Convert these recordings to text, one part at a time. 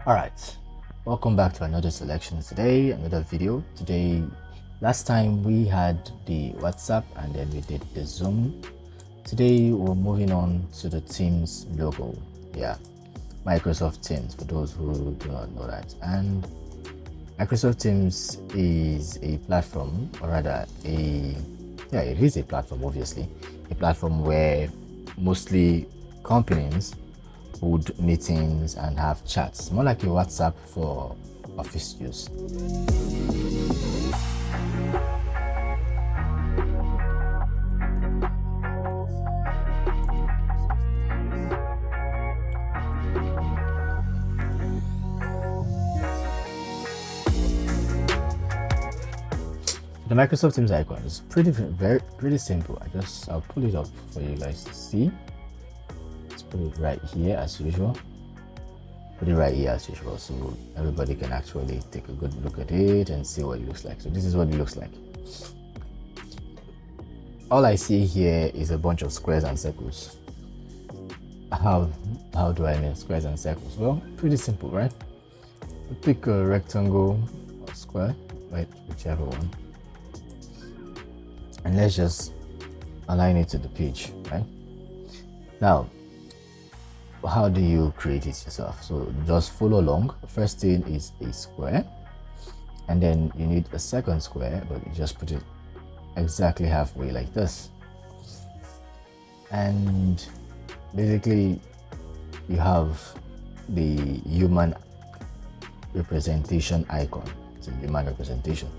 All right, welcome back to another selection today, another video. Today, last time we had the WhatsApp and then we did the Zoom. Today we're moving on to the Teams logo. Yeah, Microsoft Teams, for those who do not know that. And Microsoft Teams is a platform, or rather it is a platform, obviously, a platform where mostly companies hold meetings and have chats, more like a WhatsApp for office use. The Microsoft Teams icon is pretty simple. I'll pull it up for you guys to see. Let's put it right here as usual. So everybody can actually take a good look at it and see what it looks like. So this is what it looks like. All I see here is a bunch of squares and circles. How do I mean squares and circles? Well, pretty simple, right? Pick a rectangle or square, right, whichever one, and let's just align it to the page, right? Now, how do you create it yourself? So just follow along. First thing is a square, and then you need a second square, but you just put it exactly halfway like this, and basically you have the human representation icon. It's a human representation.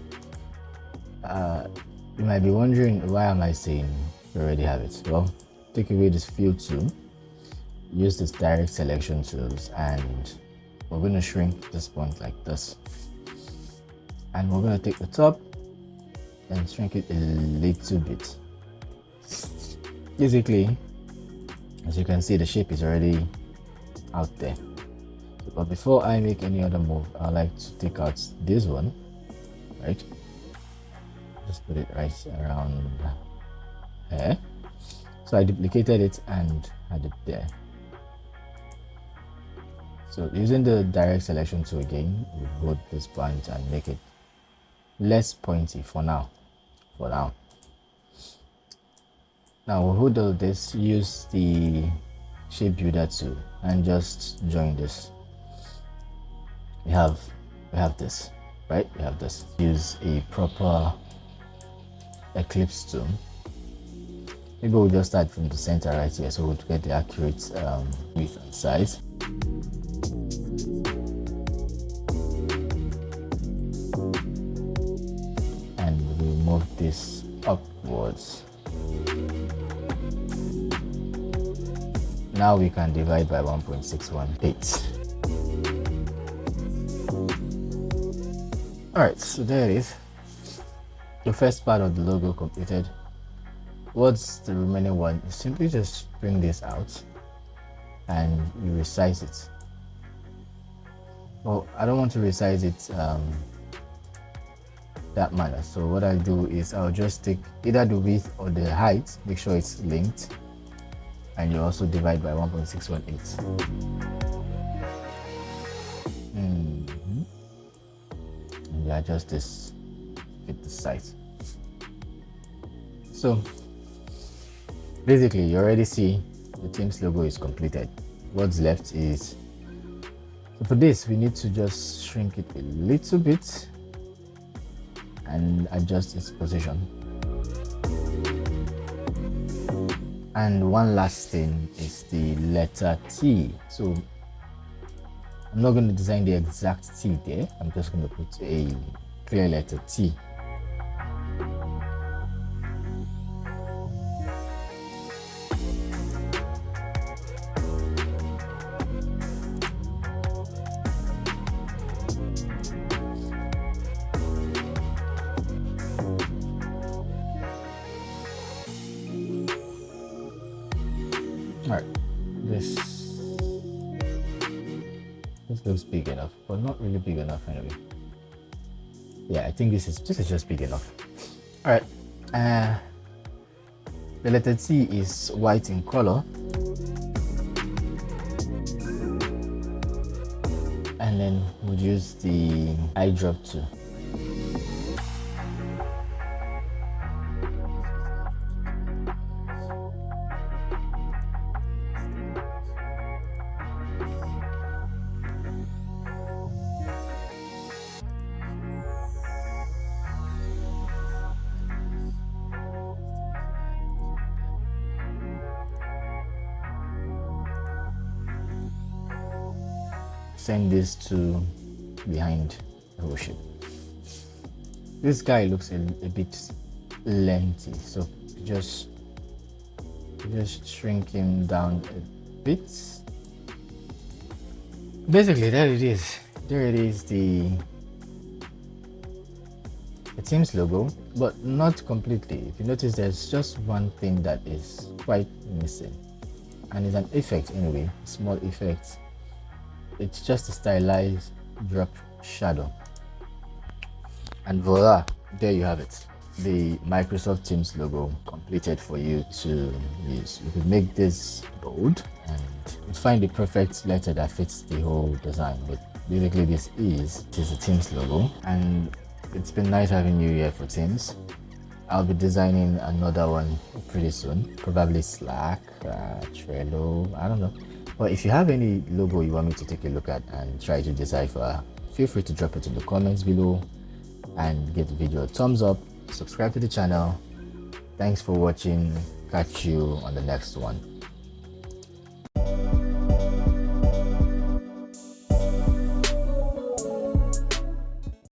You might be wondering, why am I saying you already have it? Well, take away this fill tool, use this direct selection tools, and we're going to shrink this point like this, and we're going to take the top and shrink it a little bit. Basically, as you can see, the shape is already out there. But before I make any other move, I like to take out this one, right? Just put it right around here. So I duplicated it and had it there. So using the direct selection tool again, we hold this point and make it less pointy for now. Now we'll hold all this, use the shape builder tool and just join this. We have this, right? We have this. Use a proper ellipse tool. Maybe we'll just start from the center right here, so we'll get the accurate width and size. And we move this upwards. Now we can divide by 1.618. Alright, so there it is. The first part of the logo completed. What's the remaining one? You simply just bring this out and you resize it. Well, I don't want to resize it that manner. So what I do is I'll just take either the width or the height, make sure it's linked, and you also divide by 1.618. And you adjust this with the size. So basically you already see the Teams logo is completed. What's left is, so for this we need to just shrink it a little bit and adjust its position. And one last thing is the letter T. So I'm not going to design the exact T there. I'm just going to put a clear letter T. Alright, this looks big enough, but not really big enough anyway. Yeah, I think this is just big enough. Alright, the letter T is white in color, and then we'll use the eyedrop tool. Send this to behind the whole shape. This guy looks a bit lengthy, so just shrink him down a bit. Basically, there it is. There it is, the team's logo, but not completely. If you notice, there's just one thing that is quite missing, and it's an effect anyway, small effect. It's just a stylized drop shadow, and voila, there you have it, the Microsoft Teams logo completed for you to use. You could make this bold and find the perfect letter that fits the whole design. But basically, this is the Teams logo, and it's been nice having you here for Teams. I'll be designing another one pretty soon, probably Slack, Trello, I don't know. But if you have any logo you want me to take a look at and try to decipher, feel free to drop it in the comments below and give the video a thumbs up, subscribe to the channel. Thanks for watching. Catch you on the next one.